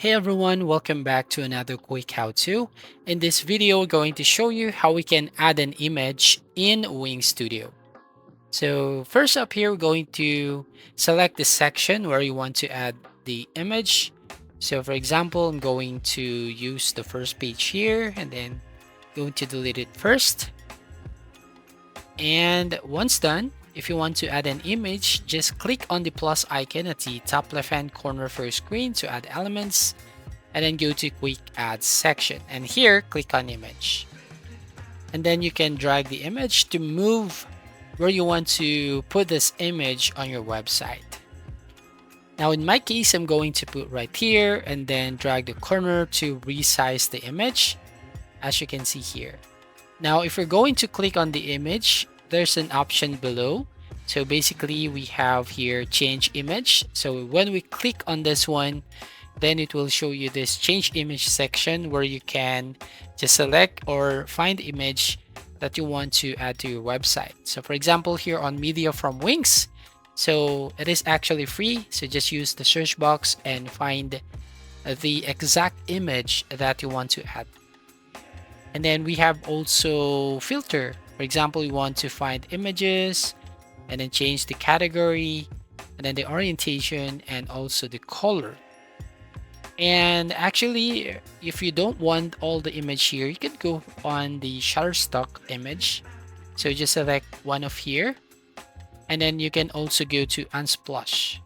Hey everyone, welcome back to another quick how-to. In this video, we're going to show you how we can add an image in Wing Studio. So first up here, we're going to select the section where you want to add the image. So for example, I'm going to use the first page here and then going to delete it first. And once done, if you want to add an image, just click on the plus icon at the top left-hand corner of your screen to add elements, and then go to quick add section. And here, click on image. And then you can drag the image to move where you want to put this image on your website. Now in my case, I'm going to put right here and then drag the corner to resize the image, as you can see here. Now, if you're going to click on the image, there's an option below. So basically we have here change image. So when we click on this one, then it will show you this change image section where you can just select or find the image that you want to add to your website. So for example, here on media from Wings, so it is actually free. So just use the search box and find the exact image that you want to add. And then we have also filter. For example, you want to find images and then change the category and then the orientation and also the color. And actually, if you don't want all the image here, you can go on the Shutterstock image. So just select one of here and then you can also go to Unsplash.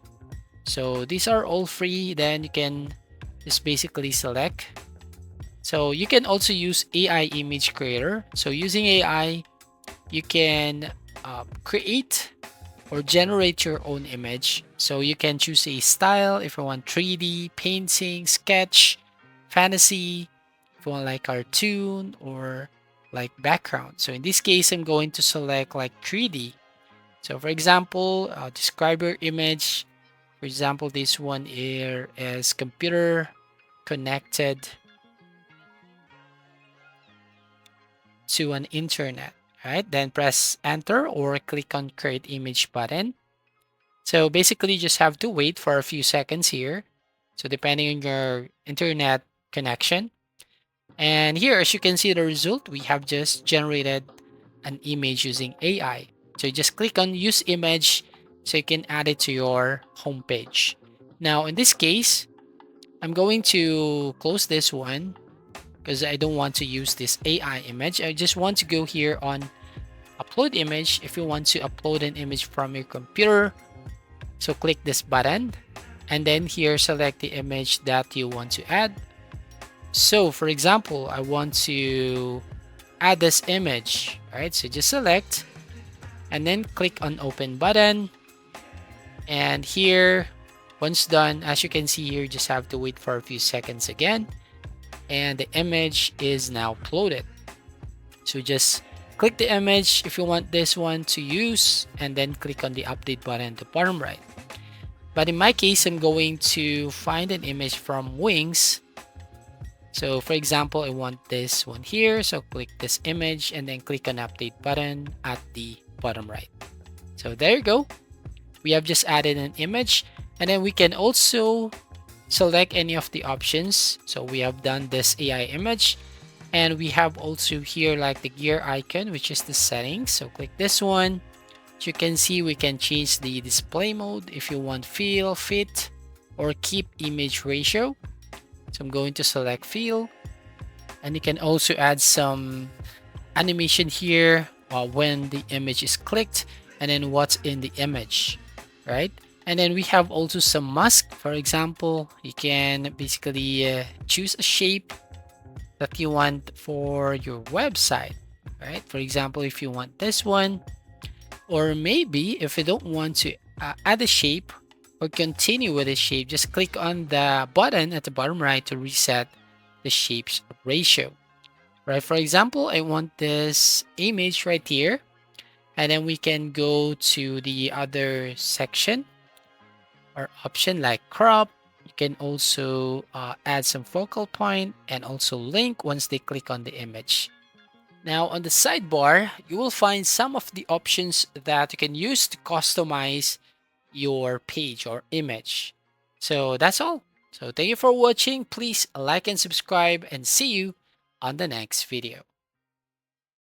So these are all free. Then you can just basically select. So you can also use AI image creator. So using AI, you can create or generate your own image. So you can choose a style if you want 3D, painting, sketch, fantasy, if you want like cartoon or like background. So in this case, I'm going to select like 3D. So for example, describe your image. For example, this one here is computer connected to an internet. Right, then press enter or click on create image button. So basically you just have to wait for a few seconds here. So depending on your internet connection. And here, as you can see the result, we have just generated an image using AI. So you just click on use image so you can add it to your homepage. Now in this case, I'm going to close this one because I don't want to use this AI image. I just want to go here on upload image if you want to upload an image from your computer. So click this button and then here select the image that you want to add. So for example, I want to add this image, right? So just select and then click on open button. And here, once done, as you can see here, you just have to wait for a few seconds again. And the image is now uploaded. So just click the image if you want this one to use and then click on the update button at the bottom right. But in my case, I'm going to find an image from Wings. So for example, I want this one here. So click this image and then click on update button at the bottom right. So there you go. We have just added an image and then we can also select any of the options. So we have done this AI image. And we have also here like the gear icon, which is the settings. So click this one. As you can see, we can change the display mode if you want fill, fit, or keep image ratio. So I'm going to select fill. And you can also add some animation here when the image is clicked and then what's in the image, right? And then we have also some mask. For example, you can basically choose a shape that you want for your website, right? For example, if you want this one, or maybe if you don't want to add a shape or continue with a shape, just click on the button at the bottom right to reset the shape's ratio, right? For example, I want this image right here, and then we can go to the other section or option like crop. You can also add some focal point and also link once they click on the image. Now on the sidebar, you will find some of the options that you can use to customize your page or image. So that's all. So thank you for watching. Please like and subscribe and see you on the next video.